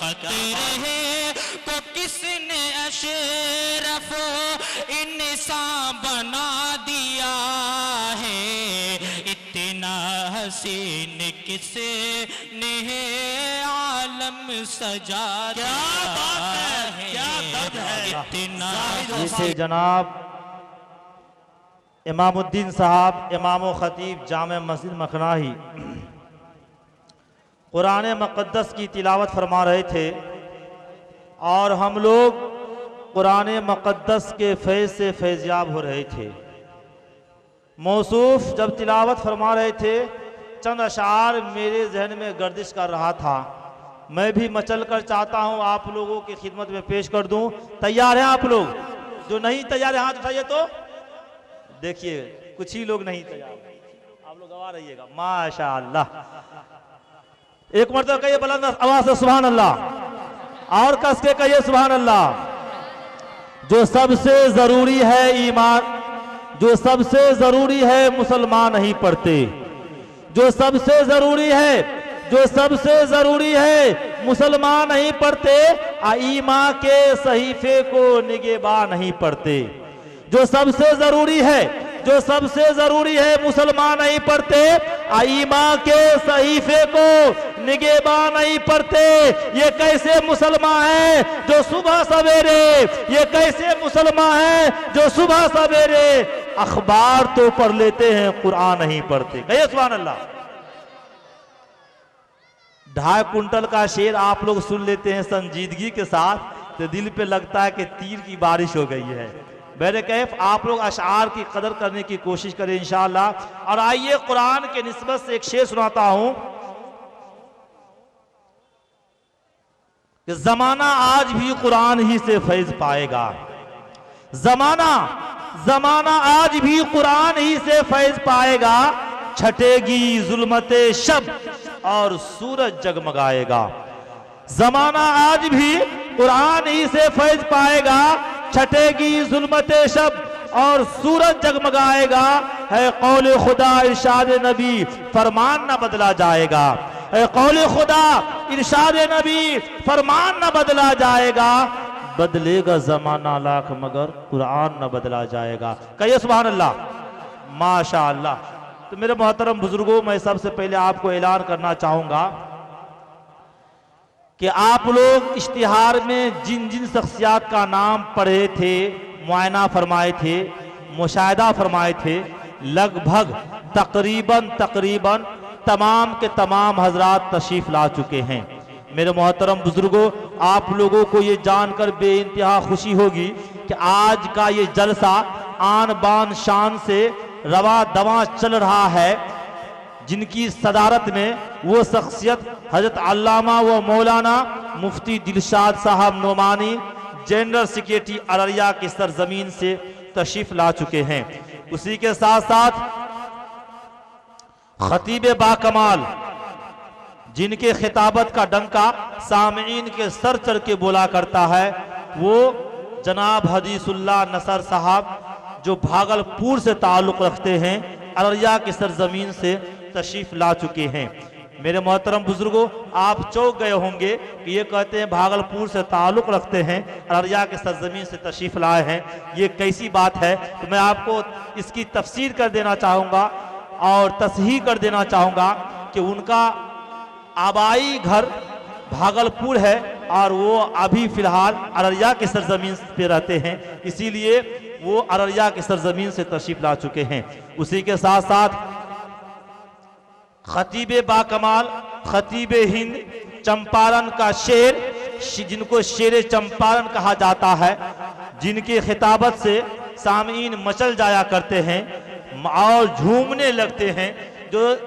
कतरे को किसने अशरफ इंसान बना दिया है, इतना हसीन किसने आलम सजा दिया है। क्या दर्द है, इतना जिसे जनाब इमामुद्दीन साहब इमाम खतीब जामे मस्जिद मखनाही कुरान मुक़द्दस की तिलावत फरमा रहे थे और हम लोग कुरान मुक़द्दस के फैज़ से फैज़याब हो रहे थे। मौसूफ जब तिलावत फरमा रहे थे, चंद अशार मेरे जहन में गर्दिश कर रहा था। मैं भी मचल कर चाहता हूँ आप लोगों की खिदमत में पेश कर दूँ। तैयार हैं आप लोग? जो नहीं तैयार है हाथ उठाइए। तो देखिए कुछ ही लोग नहीं तैयार, आप लोग गवा रहिएगा। माशाअल्लाह, एक मरतबा कहिए बुलंद आवाज से सुभान अल्लाह, और कस के कहिए सुभान अल्लाह। जो सबसे जरूरी है ईमान, जो सबसे जरूरी है मुसलमान नहीं पढ़ते, जो सबसे जरूरी है, जो सबसे जरूरी है मुसलमान नहीं पढ़ते, ईमान के सहीफे को निगहबान नहीं पढ़ते। जो सबसे जरूरी है, जो सबसे जरूरी है मुसलमान नहीं पढ़ते, ईमान के सहीफे को निगहबान नहीं पढ़ते। ये कैसे मुसलमान है जो सुबह सवेरे, ये कैसे मुसलमान है जो सुबह सवेरे अखबार तो पढ़ लेते हैं, कुरान नहीं पढ़ते। कहिए सुभान अल्लाह। 2.5 कुंटल का शेर आप लोग सुन लेते हैं संजीदगी के साथ, तो दिल पे लगता है कि तीर की बारिश हो गई है। मेरे कैफ आप लोग अशार की कदर करने की कोशिश करें इंशाअल्लाह। और आइए कुरान के निस्बत से एक शेर सुनाता हूं कि जमाना आज भी कुरान ही से फैज पाएगा। जमाना आज भी कुरान ही से फैज पाएगा। छटेगी जुल्मते शब और सूरज जगमगाएगा। जमाना आज भी कुरान ही से फैज पाएगा। छटेगी जुल्मते शब और सूरज जगमगाएगा। है कौल खुदा इरशाद नबी, फरमान न बदला जाएगा। है कौल खुदा इरशाद नबी, फरमान न बदला जाएगा। बदलेगा जमाना लाख मगर कुरान न बदला जाएगा। कहिए सुभान अल्लाह, माशा अल्लाह। तो मेरे मोहतरम बुजुर्गों, मैं सबसे पहले आपको ऐलान करना चाहूंगा कि आप लोग इश्तिहार में जिन जिन शख्सियात का नाम पढ़े थे, मुआयना फरमाए थे, मुशाहिदा फरमाए थे, लगभग तकरीबन तमाम के तमाम हजरात तशरीफ ला चुके हैं। मेरे मोहतरम बुजुर्गों, आप लोगों को ये जानकर बेइंतहा खुशी होगी कि आज का ये जलसा आन बान शान से रवा दवा चल रहा है। जिनकी सदारत में वो शख्सियत हजरत अल्लामा व मौलाना मुफ्ती दिलशाद साहब नोमानी, जनरल सेक्रेटरी अररिया की सरजमीन से तशरीफ ला चुके हैं। उसी के साथ साथ खतीब बाकमाल, जिनके खिताबत का डंका सामीन के सर चढ़ के बोला करता है, वो जनाब हदीसुल्लाह नसर साहब, जो भागलपुर से ताल्लुक़ रखते हैं, अररिया की सरजमीन से तशरीफ ला चुके हैं। मेरे मोहतरम बुजुर्गों, आप चौंक गए होंगे कि ये कहते हैं भागलपुर से ताल्लुक़ रखते हैं, अररिया के सरजमीन से तशरीफ लाए हैं, ये कैसी बात है? तो मैं आपको इसकी तफसीर कर देना चाहूँगा और तसहीह कर देना चाहूँगा कि उनका आबाई घर भागलपुर है और वो अभी फिलहाल अररिया के सरजमीन पे रहते हैं, इसीलिए वो अररिया के सरजमीन से तशरीफ ला चुके हैं। उसी के साथ साथ खतीब बाकमाल, खतीब हिंद, चंपारण का शेर, जिनको शेर चंपारण कहा जाता है, जिनकी खिताबत से सामीन मचल जाया करते हैं और झूमने लगते हैं, जो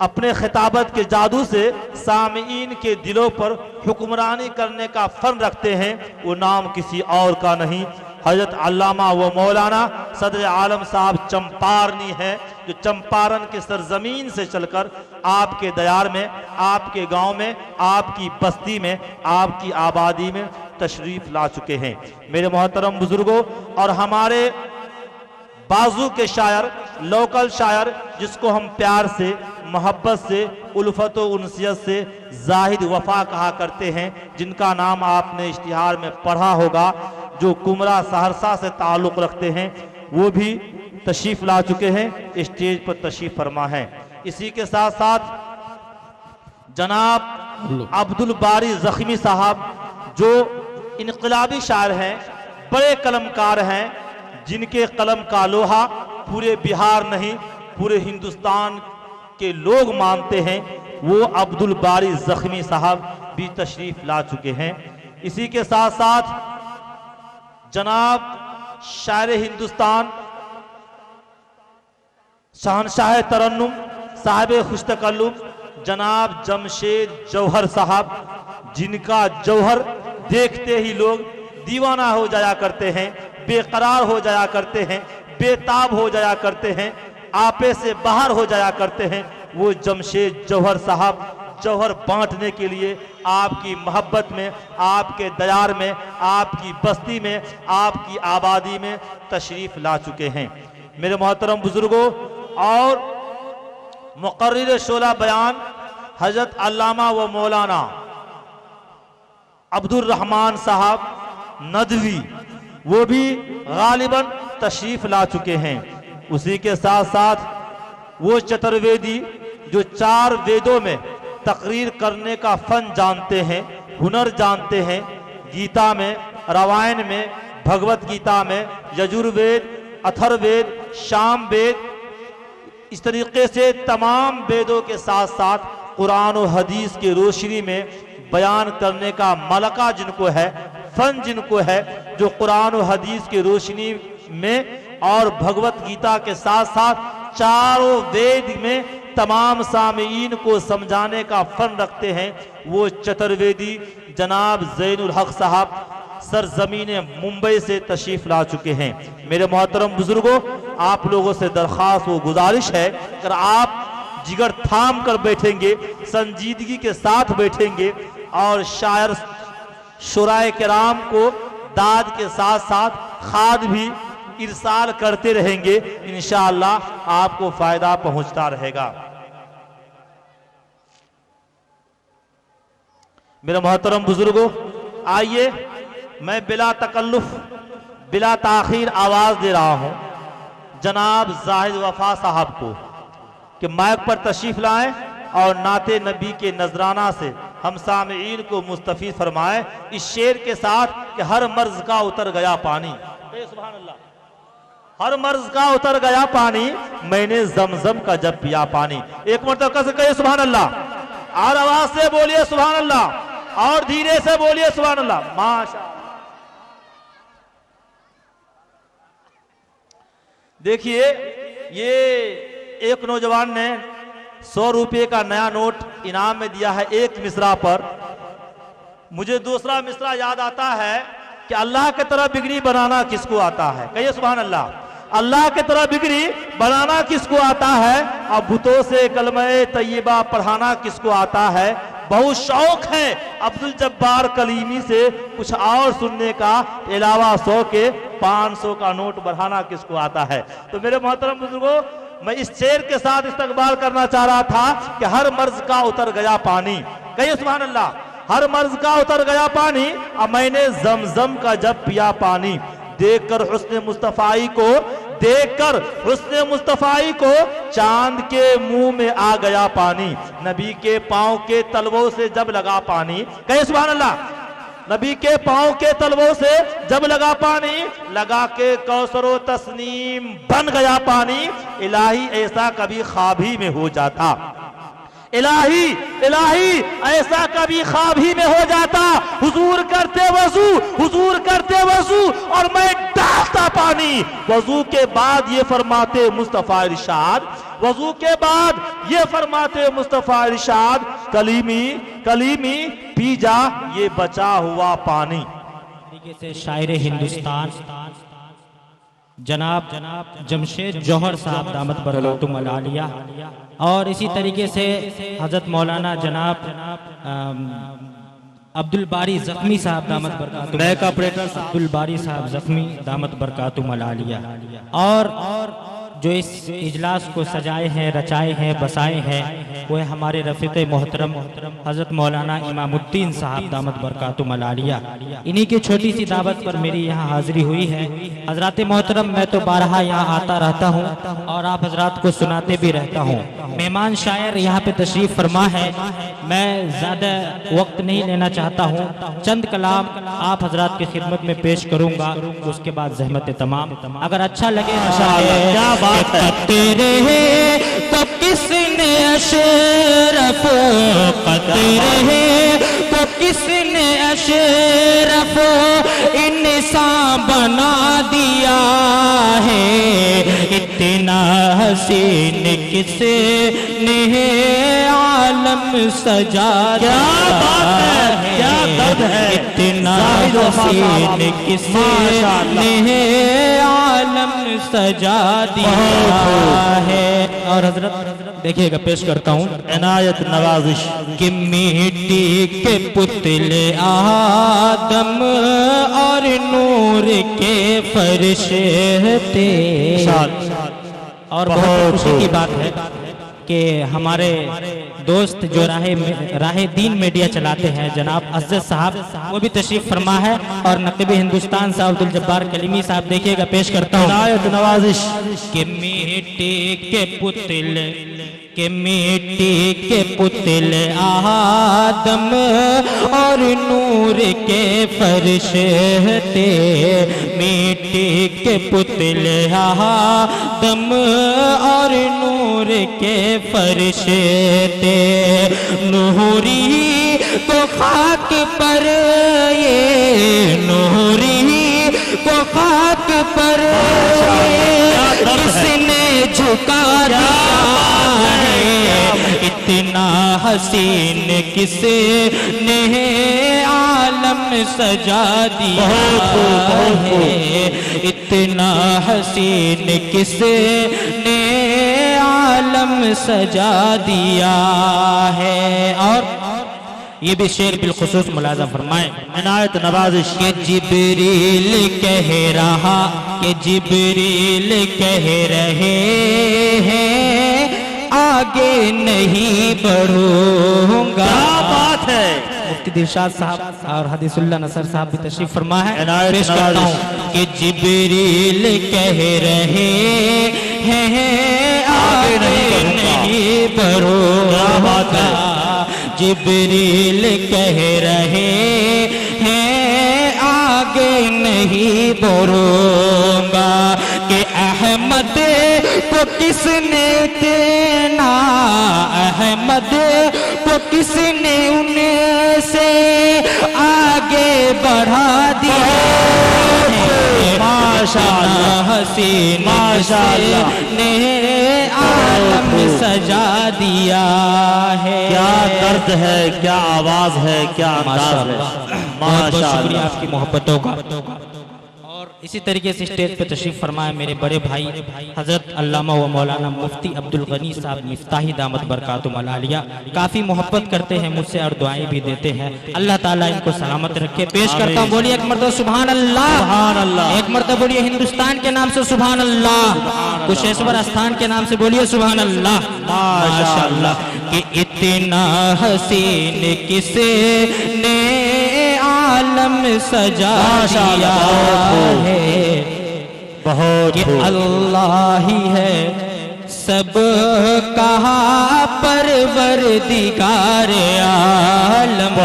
अपने खिताबत के जादू से सामीन के दिलों पर हुक्मरानी करने का फन रखते हैं, वो नाम किसी और का नहीं, हजरत अल्लामा व मौलाना सदर आलम साहब चंपारनी है, जो चंपारण के सरजमीन से चलकर आपके दयार में, आपके गांव में, आपकी बस्ती में, आपकी आबादी में तशरीफ ला चुके हैं। मेरे मोहतरम बुजुर्गों, और हमारे बाजू के शायर, लोकल शायर, जिसको हम प्यार से, मोहब्बत से उल्फत व उनसियत से जाहिद वफा कहा करते हैं, जिनका नाम आपने इश्तिहार में पढ़ा होगा, जो कुमरा सहरसा से ताल्लुक़ रखते हैं, वो भी तशरीफ़ ला चुके हैं, स्टेज पर तशरीफ़ फरमा है। इसी के साथ साथ जनाब अब्दुल बारी ज़ख्मी साहब, जो इनकलाबी शायर हैं, बड़े कलमकार हैं, जिनके कलम का लोहा पूरे बिहार नहीं पूरे हिंदुस्तान के लोग मानते हैं, वो अब्दुल बारी ज़ख्मी साहब भी तशरीफ़ ला चुके हैं। इसी के साथ साथ जनाब शायर हिंदुस्तान, शहनशाह तरन्नुम, साहिब खुशतकल्लुम, जनाब जमशेद जौहर साहब, जिनका जौहर देखते ही लोग दीवाना हो जाया करते हैं, बेकरार हो जाया करते हैं, बेताब हो जाया करते हैं, आपे से बाहर हो जाया करते हैं। वो जमशेद जौहर साहब जौहर बांटने के लिए आपकी मोहब्बत में, आपके दयार में, आपकी बस्ती में, आपकी आबादी में तशरीफ़ ला चुके हैं। मेरे मोहतरम बुजुर्गों, और मुकर्रिर शोला बयान हजरत अल्लामा व मौलाना अब्दुल रहमान साहब नदवी, वो भी गालिबन तशरीफ़ ला चुके हैं। उसी के साथ साथ वो चतुर्वेदी जो 4 वेदों में तकरीर करने का फन जानते हैं, हुनर जानते हैं, गीता में, रामायण में, भगवत गीता में, यजुर्वेद, अथर्ववेद, साम वेद, इस तरीके से तमाम वेदों के साथ साथ कुरान और हदीस की रोशनी में बयान करने का मलका जिनको है, फन जिनको है, जो कुरान और हदीस की रोशनी में और भगवत गीता के साथ साथ चारों वेद में तमाम सामीईन को समझाने का फन रखते हैं, वो चतुर्वेदी जनाब ज़ैनुल हक साहब सरजमीन मुंबई से तशरीफ़ ला चुके हैं। मेरे मोहतरम बुजुर्गों, आप लोगों से दरख्वास्त व गुजारिश है, अगर आप जिगर थाम कर बैठेंगे, संजीदगी के साथ बैठेंगे और शायर शुराए किराम को दाद के साथ साथ खाद भी इरसाल करते रहेंगे, इंशाअल्लाह आपको फायदा पहुंचता रहेगा। मेरे मोहतरम बुजुर्गों, आइए मैं बिला तकल्लुफ बिला ताखीर आवाज दे रहा हूं जनाब जाहिद वफा साहब को कि माइक पर तशरीफ लाएं और नाते नबी के नजराना से हम सामीईन को मुस्तफीद फरमाएं इस शेर के साथ कि हर मर्ज का उतर गया पानी, सुभान अल्लाह, हर मर्ज का उतर गया पानी, मैंने जमजम का जब पिया पानी। एक मरतबा से कहिए सुभान अल्लाह, और आवाज से बोलिए सुभान अल्लाह, और धीरे से बोलिए सुभान अल्लाह। माशा देखिए, ये एक नौजवान ने 100 रुपये का नया नोट इनाम में दिया है एक मिसरा पर। मुझे दूसरा मिसरा याद आता है कि अल्लाह की तरह बिगड़ी बनाना किसको आता है, कहिए सुभान अल्लाह। अल्लाह की तरह बिगड़ी बनाना किसको आता है, और बुतों से कलमे तैयबा पढ़ाना किसको आता है। बहुत शौक है अब्दुल जब्बार कलीमी से कुछ और सुनने का, अलावा 100 के 500 का नोट बढ़ाना किसको आता है। तो मेरे मोहतरम बुजुर्गों, मैं इस शेर के साथ इस्तकबाल करना चाह रहा था कि हर मर्ज का उतर गया पानी, कहिए सुभान अल्लाह, हर मर्ज का उतर गया पानी, अब मैंने जमजम का जब पिया पानी। देखकर हुस्न मुस्तफाई को, देखकर हुस्न मुस्तफाई को चांद के मुंह में आ गया पानी, नबी के पांव के तलवों से जब लगा पानी, कहिए सुभान अल्लाह, नबी के पांव के तलवों से जब लगा पानी, लगा के कौसरो तस्नीम बन गया पानी। इलाही ऐसा कभी ख्वाब ही में हो जाता, इलाही इलाही ऐसा कभी ख्वाब ही में हो जाता। हुजूर करते वजू, हुजूर करते वजू और मैं डालता पानी। वजू के बाद ये फरमाते मुस्तफा इरशाद, वजू के बाद ये फरमाते मुस्तफा इरशाद, कलीमी कलीमी पी जा ये बचा हुआ पानी। तरीके से शायर हिंदुस्तान जनाब जमशेद जौहर साहब दामत बरकातुहुम अल-आलिया, और इसी तरीके से हजरत मौलाना जनाब अब्दुल बारी ज़ख्मी साहब दामत बरकातुहुम, बैक ऑपरेटर अब्दुल बारी साहब ज़ख्मी दामत बरकातुहुम अल-आलिया, और जो इस इजलास को सजाए हैं, रचाए हैं, बसाए हैं वो है हमारे रफ़ीक़ मोहतरम हज़रत मौलाना इमामुद्दीन साहब दामत बरकातुहुम अल-आलिया। इन्हीं की छोटी सी दावत पर मेरी यहाँ हाज़िरी हुई है। हज़रात मोहतरम, मैं तो बारहा यहाँ आता रहता हूँ और आप हज़रात को सुनाते भी रहता हूँ। मेहमान शायर यहाँ पे तशरीफ़ फरमा है। मैं ज़्यादा वक्त नहीं लेना चाहता हूँ, चंद कलाम आप हज़रात की खिदमत में पेश करूँगा, उसके बाद ज़हमत तमाम। अगर अच्छा लगे क्या बात है। तेरे तो किसने अशरफ, तेरे तो किसने अशरफ इंसान बना दिया है, इतना हसीन किसने आलम सजा दिया है, क्या दर्द है। इतना हसीन किसने आलम सजा दिया है। और हजरत देखिएगा, पेश करता हूँ इनायत नवाजिश कि मिट्टी के पुतले आदम और नूर के फरिश्ते थे। और बहुत खुशी की बात है कि हमारे दोस्त जो राहे दीन मीडिया चलाते हैं जनाब अज़्ज़त साहब, वो भी तशरीफ फरमा है, और नक़ीब हिंदुस्तान साहब अब्दुल जब्बार कलीमी साहब। देखिएगा, पेश करता हूँ इनायत नवाजिश कि मिट्टी के पुतले, के मिट्टी के पुतले आदम और नूर के फरिश्ते, मिट्टी के पुतले आदम और नूर के फरिश्ते, नूरी तो खाक पर ये, नूरी तो खाक पर किसने झुका दिया है, इतना हसीन किसने आलम सजा दिया है, इतना हसीन किसने आलम सजा दिया है। और ये भी शेर बिलखुसूस मुलाज़ा फरमाए इनायत नवाजिश के जिब्रील कह रहा, के जिब्रील कह रहे हैं आगे नहीं बढ़ूंगा। क्या बात है। मुफ्ती दिलशाद साहब और हदीसुल्लाह नसर साहब भी तशरीफ फरमा है। पेश करता हूँ कि जिब्रील कह रहे हैं आगे नहीं बढ़ूंगा, जिब्रील कह रहे हैं आगे नहीं बढ़ूंगा, कि अहमद को किसने देना, अहमद को किसने उनसे आगे बढ़ा दिया, माशाअल्लाह हसीन माशाअल्लाह ने आलम सजा दिया है। क्या दर्द है, क्या आवाज है, क्या अंदाज है। बहुत बहुत शुक्रिया आपकी मोहब्बतों का। और इसी तरीके से स्टेज पे तशरीफ फरमाए मेरे बड़े भाई हजरत अल्लामा व मौलाना मुफ्ती अब्दुल गनी साहब मिफ्ताही दामत बरकातुहुम अल-आलिया। काफ़ी मोहब्बत करते हैं मुझसे और दुआएं भी देते हैं। अल्लाह ताला इनको सलामत रखे। पेश करता हूँ, बोलिए एक मरतबा सुभान अल्लाह, सुभान अल्लाह। एक मरतबा बोलिए हिंदुस्तान के नाम से सुभान अल्लाह, कुशेश्वर स्थान के नाम से बोलिए सुभान अल्लाह। माशाअल्लाह। कि इतना हसीन किसे ने आलम सजा दिया है, बहुत कि अल्लाह ही है सब कहा परवरदिगार आलम,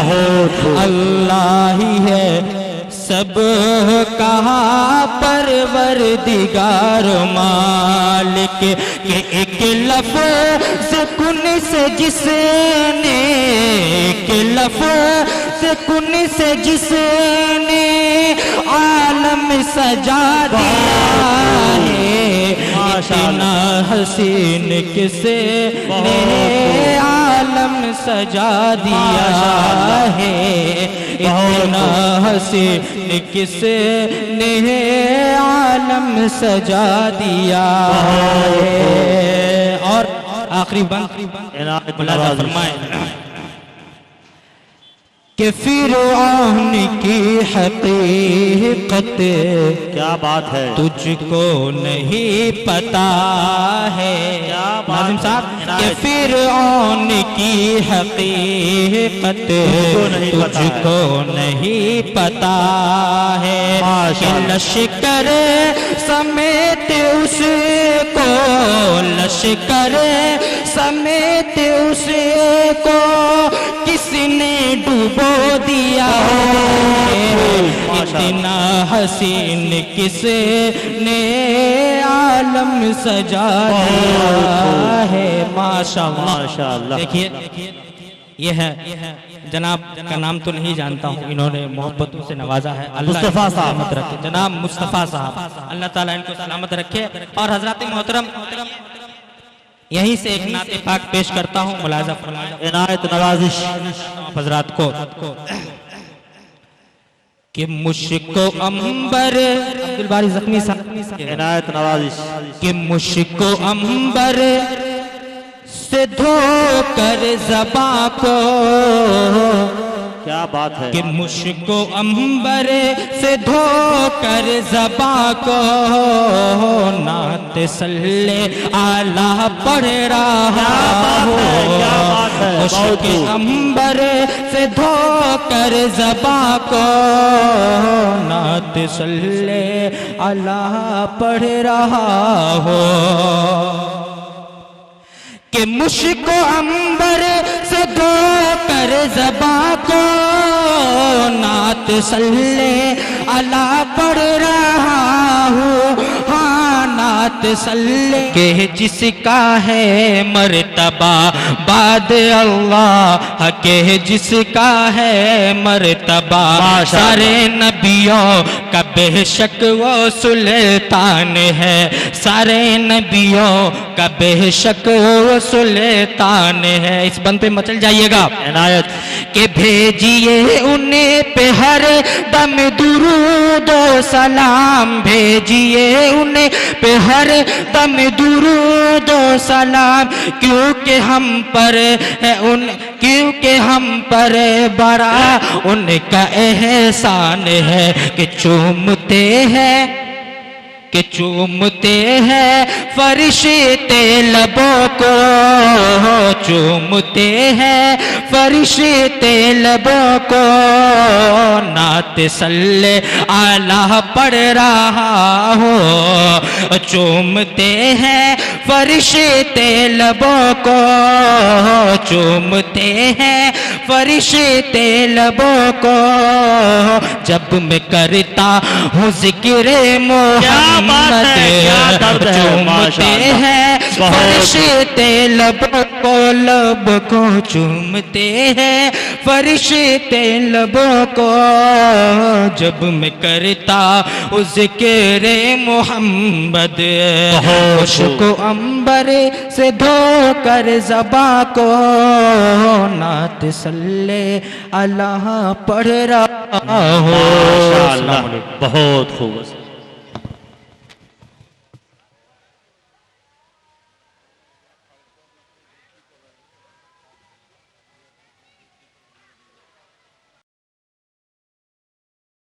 अल्लाह ही है सब कहा परवरदिगार मालिक, के एक लफ्ज़ कुन से जिसने, एक लफ्ज़ कुन से जिसने आलम सजा दिया है, इतना हसीन किसे ने आलम सजा दिया है, इतना हसीन किसे ने आलम सजा दिया है। और आखिरी बंद मुलाज़ा फरमाए कि फिरऔन की हकीकत हकीकत क्या बात है, तुझको नहीं पता है। क्या बात नाज़िम है, साहब कि इनायत। फिरऔन की हकीकत तुझको नहीं पता है। कि माशाअल्लाह। लश्कर समेत उसको, लश्कर समेत उसको किसने डुबो दिया है। इतना हसीन किसने आलम सजा दिया है। माशाअल्लाह माशाअल्लाह। देखिए ये है जनाब का नाम तो नहीं जानता हूँ, इन्होंने मोहब्बतों से नवाजा है। अल्लाह मुस्तफ़ा इनको साहब। सलामत रखे, जनाब मुस्तफ़ा साहब, अल्लाह ताला इनको सलामत रखे। और हजरत मोहतरम यहीं से एक नाते पाक पेश करता हूँ, मुलाजा फरमाइए इनायत नवाजिश। हजरात को कि मुझको अंबर, अब्दुल बारी जख्मी साहब, इनायत नवाजिश। कि मुझको अंबर से धोकर ज़बां को, क्या बात है, कि मुझको अंबर से धोकर ज़बां को नात सल्ले आला पढ़ रहा हो। क्या बात है, बहुत मुझको खूब। अंबर से धोकर ज़बां को नात सल्ले आला पढ़ रहा हो। कि मुझको अंबर से धोकर ज़बां को नात सल्ले अला पढ़ रहा हूँ। हाँ नात सल्ले के जिसका है मर्तबा बाद अल्लाह के, जिसका है मर्तबा सारे नबियों का बेशक वो सुल्तान है। सारे नबियों का बेशक वो सुल्तान है। इस बंद पे मचल जाइएगा। इनायत। के भेजिए उन्हें पे हर दम दुरूद व सलाम, भेजिए उन्हें पे हर दम दुरूद व सलाम। क्योंकि हम पर है उन, क्योंकि हम पर बड़ा उनका एहसान है। कि चूमते हैं, कि चूमते हैं फरिश्ते लबों को, चूमते हैं फरिश्ते लबों को नात सल्ले आला पढ़ रहा हो। चूमते हैं फरिश्ते लबों को, चूमते हैं फरिश्ते लबों को जब मैं करता हूँ जिक्र मोहम्मद। चूमते हैं फरिश्ते लब को, लब को चूमते हैं फरिश्ते लबों को जब मैं करता हूँ जिक्र मोहम्मद। मुझको अंबर से धोकर ज़बां को नात सल्ले अल्लाह पढ़ रहा हो। बहुत खूब।